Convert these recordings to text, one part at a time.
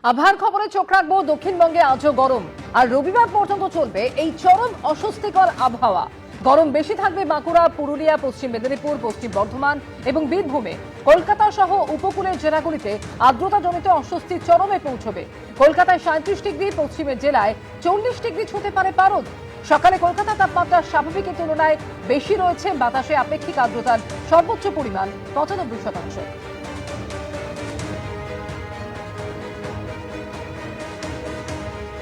আবহাওয়ার খবরে চোখ রাখবো। দক্ষিণবঙ্গে আজও গরম, আর রবিবার পর্যন্ত চলবে এই চরম অস্বস্তিকর আবহাওয়া। গরম বেশি থাকবে বাঁকুড়া, পুরুলিয়া, পশ্চিম মেদিনীপুর, পশ্চিম বর্ধমান এবং বীরভূমে। কলকাতা সহ উপকূলের জেলাগুলিতে আর্দ্রতাজনিত অস্বস্তি চরমে পৌঁছবে। কলকাতায় 37 ডিগ্রি, পশ্চিমের জেলায় 40 ডিগ্রি ছুঁতে পারে পারদ। সকালে কলকাতা তাপমাত্রা স্বাভাবিকের তুলনায় বেশি রয়েছে। বাতাসে আপেক্ষিক আর্দ্রতার সর্বোচ্চ পরিমাণ 95%।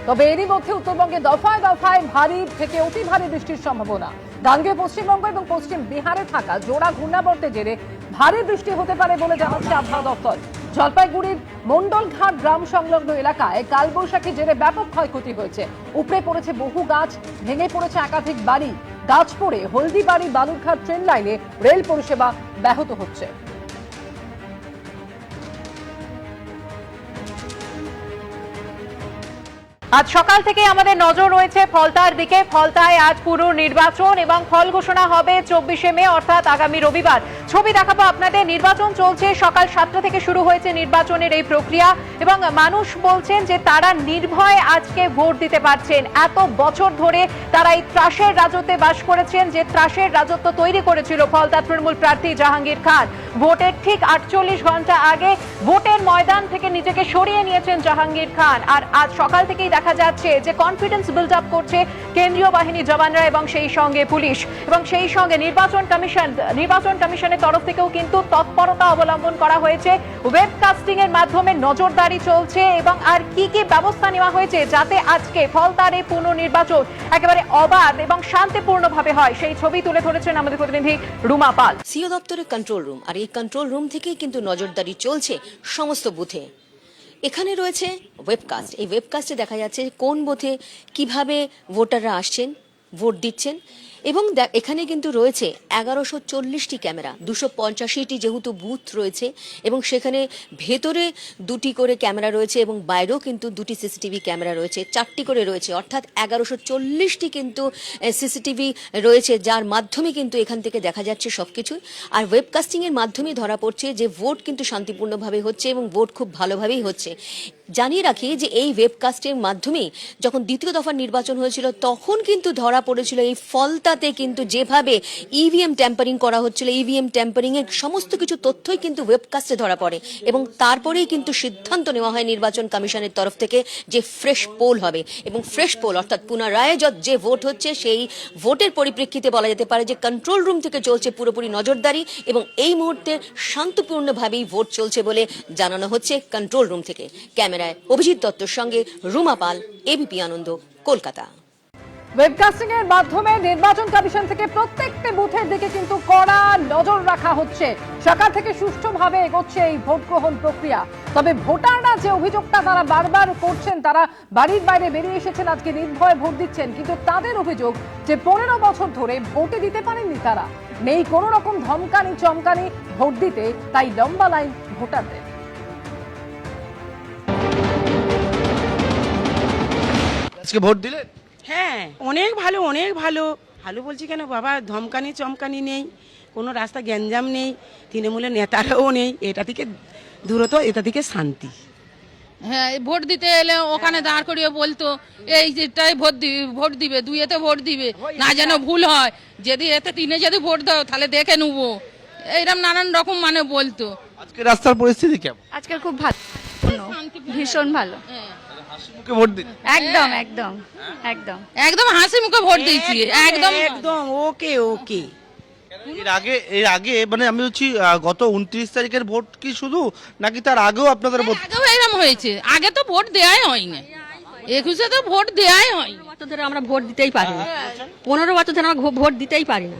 তবে এরই মধ্যে উত্তরবঙ্গে দফায় দফায় ভারী থেকে অতি ভারী বৃষ্টির সম্ভাবনা। গাঙ্গেয় পশ্চিমবঙ্গ এবং পশ্চিম বিহারে থাকা জোড়া ঘূর্ণাবর্তের জেরে ভারী বৃষ্টি হতে পারে বলে জানাচ্ছে আবহাওয়া দপ্তর। জলপাইগুড়ির মন্ডলঘাট গ্রাম সংলগ্ন এলাকায় কালবৈশাখীর জেরে ব্যাপক ক্ষয়ক্ষতি হয়েছে। উপড়ে পড়েছে বহু গাছ, ভেঙে পড়েছে একাধিক বাড়ি। গাছ পড়ে হলদিবাড়ি বালুরঘাট ট্রেন লাইনে রেল পরিষেবা ব্যাহত হচ্ছে। আজ সকাল থেকে আমাদের নজর রয়েছে ফলতার দিকে। ফলতায় আজ পুরো নির্বাচন এবং ফল ঘোষণা হবে 24শে মে অর্থাৎ আগামী রবিবার। ছবি দেখাবো আপনাদের। নির্বাচন চলছে, সকাল 7টা থেকে শুরু হয়েছে নির্বাচনের এই প্রক্রিয়া এবং মানুষ বলছেন যে তারা নির্ভয়ে আজকে ভোট দিতে পারছেন। এত বছর ধরে তারা এই ত্রাসের রাজত্বে বাস করেছেন, যে ত্রাসের রাজত্ব তৈরি করেছিল ফলতা তৃণমূল প্রার্থী জাহাঙ্গীর খান। ভোটের ঠিক 48 ঘন্টা আগে ভোটের ময়দান থেকে নিজেকে সরিয়ে নিয়েছেন জাহাঙ্গীর খান। আর আজ সকাল থেকেই দেখা যাচ্ছে যে কনফিডেন্স বিল্ড আপ করছে কেন্দ্রীয় বাহিনী জওয়ানরা এবং সেই সঙ্গে পুলিশ এবং সেই সঙ্গে নির্বাচন কমিশনের তরফ থেকেও কিন্তু তৎপরতা অবলম্বন করা হয়েছে। ওয়েবকাস্টিং এর মাধ্যমে নজরদারি চলছে এবং আর কি কি ব্যবস্থা নেওয়া হয়েছে যাতে আজকে ফলতার এই পুনর্নির্বাচন একেবারে অবাধ এবং শান্তিপূর্ণভাবে হয়, সেই ছবি তুলে ধরেছেন আমাদের প্রতিনিধি রুমা পাল। সিও দপ্তরের কন্ট্রোল রুম, আর এই কন্ট্রোল রুম থেকেই কিন্তু নজরদারি চলছে সমস্ত বুথে। এখানে রয়েছে ওয়েবকাস্ট। এই ওয়েবকাস্টে দেখা যাচ্ছে কোন বুথে কিভাবে ভোটাররা আসছেন, ভোট দিচ্ছেন এবং এখানে কিন্তু রয়েছে 1140টি ক্যামেরা, 285টি যেহেতু বুথ রয়েছে এবং সেখানে ভেতরে 2টি করে ক্যামেরা রয়েছে এবং বাইরেও কিন্তু 2টি সিসিটিভি ক্যামেরা রয়েছে, 4টি করে রয়েছে, অর্থাৎ 1140টি কিন্তু সিসিটিভি রয়েছে, যার মাধ্যমে কিন্তু এখান থেকে দেখা যাচ্ছে সবকিছু। আর ওয়েবকাস্টিং এর মাধ্যমে ধরা পড়ছে যে ভোট কিন্তু শান্তিপূর্ণভাবে হচ্ছে এবং ভোট খুব ভালোভাবেই হচ্ছে। জানিয়ে রাখি যে এই ওয়েবকাস্টের মাধ্যমে যখন দ্বিতীয় দফার নির্বাচন হয়েছিল তখন কিন্তু ধরা পড়েছিল এই ফলতাতে কিন্তু যেভাবে ইভিএম ট্যাম্পারিং করা হচ্ছিল, ইভিএম ট্যাম্পারিং এর সমস্ত কিছু তথ্যই কিন্তু ওয়েবকাস্টে ধরা পড়ে এবং তারপরেই কিন্তু সিদ্ধান্ত নেওয়া হয় নির্বাচন কমিশনের তরফ থেকে যে ফ্রেশ পোল হবে এবং ফ্রেশ পোল অর্থাৎ পুনরায় যে ভোট হচ্ছে সেই ভোটের পরিপ্রেক্ষিতে বলা যেতে পারে যে কন্ট্রোল রুম থেকে চলছে পুরোপুরি নজরদারি এবং এই মুহূর্তে শান্তপূর্ণভাবেই ভোট চলছে বলে জানানো হচ্ছে কন্ট্রোল রুম থেকে। ক্যামেরায় অভিজিৎ দত্তর সঙ্গে রুমা পাল, এবিপি আনন্দ, কলকাতা। ওয়েবকাস্টিং এর মাধ্যমে নির্বাচন কমিশন থেকে প্রত্যেকটি বুথের দিকে কিন্তু কড়া নজর রাখা হচ্ছে। সকাল থেকে সুষ্ঠুভাবে এগোচ্ছে এই ভোট গ্রহণ প্রক্রিয়া। তবে ভোটাররা যে অভিযোগটা তারা বারবার করছেন, তারা বাড়ির বাইরে বেরিয়ে এসেছেন, আজকে নির্ভয়ে ভোট দিচ্ছেন, কিন্তু তাদের অভিযোগ যে 15 বছর ধরে ভোটে দিতে পারেননি তারা। নেই কোনো রকম ধমকানি চমকানি ভোট দিতে, তাই লম্বা লাইন ভোটারদের। আজকে ভোট দিলে? হ্যাঁ, অনেক ভালো, অনেক ভালো। ভালো বলছি কেন বাবা, ধমকানি চমকানি নেই, কোনো রাস্তা গ্যাঞ্জাম নেই, তৃণমূলের নেতারাও নেই। এটা থেকে দূরত, এটা থেকে শান্তি। হ্যাঁ, ভোট দিতে এলে ওখানে দাঁড় করিয়ে বলতো এই যেটাই ভোট দিবে, দুইয়েতে ভোট দিবে না, যেন ভুল হয়। যদি এতে তিনে যদি ভোট দাও তাহলে দেখে নেবো, এইরকম নানান রকম মানে বলতো। আজকে রাস্তার পরিস্থিতি কেমন? আজকাল খুব ভালো, ভীষণ ভালো। হাসি মুখে ভোট দিন? একদম একদম একদম একদম হাসি মুখে ভোট দিয়েছি, একদম একদম ওকে ওকে। এর আগে মানে আমি বলছি গত 29 তারিখের ভোট কি শুধু, নাকি তার আগেও আপনাদের ভোট? আগেও এরকম হয়েছে, আগে তো ভোট দেয়াই হয়নি, 21-এ তো ভোট দেয়াই হয়নি। বছর ধরে আমরা ভোট দিতেই পারি না, 15 বছর ধরে আমরা ভোট দিতেই পারি না।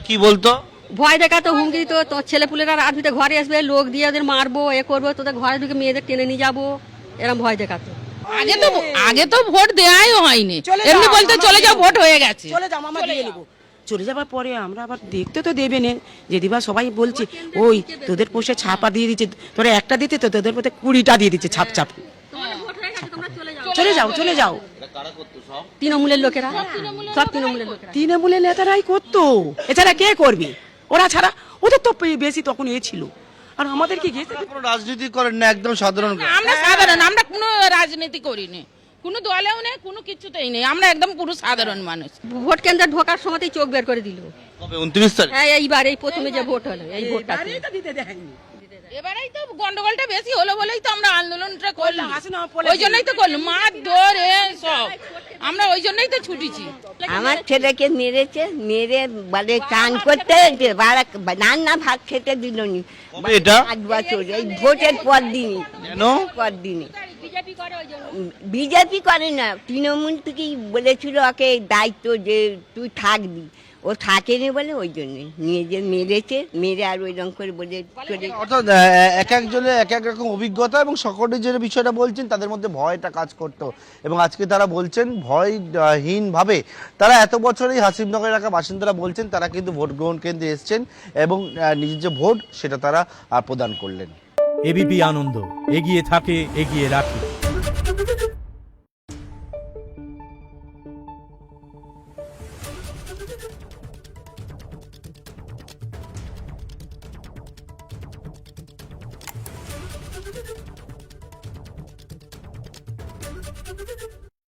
কি বলতো? ভয় দেখাতো, হুমকি দিত, তোর ছেলেপুলেরা রাত ভিতরে ঘরে আসবে, লোক দিয়ে ওদের মারবো, এ করবো, তোদের ঘরে ঢুকে মেয়েদের টেনে নিয়ে যাবো, এরকম ভয় দেখাতো। আগে তো ভোট দেয়াই হয়নি, এমনি বলতে চলে যাও ভোট হয়ে গেছে, চলে যাও, মামা দিয়ে নেবো। চলে যাবার পরে আমরা আবার দেখতে তো দেবে না, যেদিবা সবাই বলছে ওই তোদের পোষে ছাপা দিয়ে দিচ্ছে, তোরা একটা দিতে তো তোদের পোষে 20টা দিয়ে দিচ্ছে ছাপ ছাপ। চলে যাও, চলে যাও। তৃণমূলের লোকেরা, সব তৃণমূলের লোকেরা, তৃণমূলের নেতারাই করতো, এছাড়া কে করবে? ওরা ছাড়া ওদের তো বেশি তখন ছিল, আর আমাদের কি গেছে কোনো রাজনীতি করেন না, একদম সাধারণ লোক। আমরা সাধারণ, আমরা কোনো রাজনীতি করিনি, কোনো দলেও নেই, কোনো কিছুতেই নেই, আমরা একদম পুরো সাধারণ মানুষ। ভোট কেন্দ্রে ঢোকার সময়তেই চোখ বের করে দিল। কবে 29 তারিখ? হ্যাঁ, এইবার এই প্রথমে যে ভোট হলো এই ভোটটা দিতে দেয়নি। এবারেই তো গন্ডগোলটা বেশি হলো বলেই তো আমরা আন্দোলনটা করলাম, আসে না, পরে ওই জন্যই তো করলাম, মার ধরে সব আমরা ওই জন্যই তো ছুটেছি। আমার ছেলেকে মেরেছে, মেরে বলে চান করতে রান্না ভাত খেতে দিল নি। কবে এটা? 5 বছর, এই ভোটের পর দিনই। কেন? পর দিনই বিজেপি করে না, তৃণমূল থেকেই বলেছিল ওকে দায়িত্ব যে তুই থাকবি, ও থাকেনি বলে ওই জন্য নিয়ে যে মেরেছে, মেরে আর ওই রকম করে বলে চলে। অর্থাৎ এক একজনের এক এক রকম অভিজ্ঞতা, এবং সকলে যে বিষয়টা বলছেন তাদের মধ্যে ভয়টা কাজ করতো, এবং আজকে তারা বলছেন ভয়হীন ভাবে তারা এত বছর এই হাসিমনগর এলাকার বাসিন্দারা বলছেন তারা কিন্তু ভোট গ্রহণ কেন্দ্রে এসছেন এবং নিজের যে ভোট সেটা তারা প্রদান করলেন। এবিপি আনন্দ, এগিয়ে থাকে, এগিয়ে রাখে।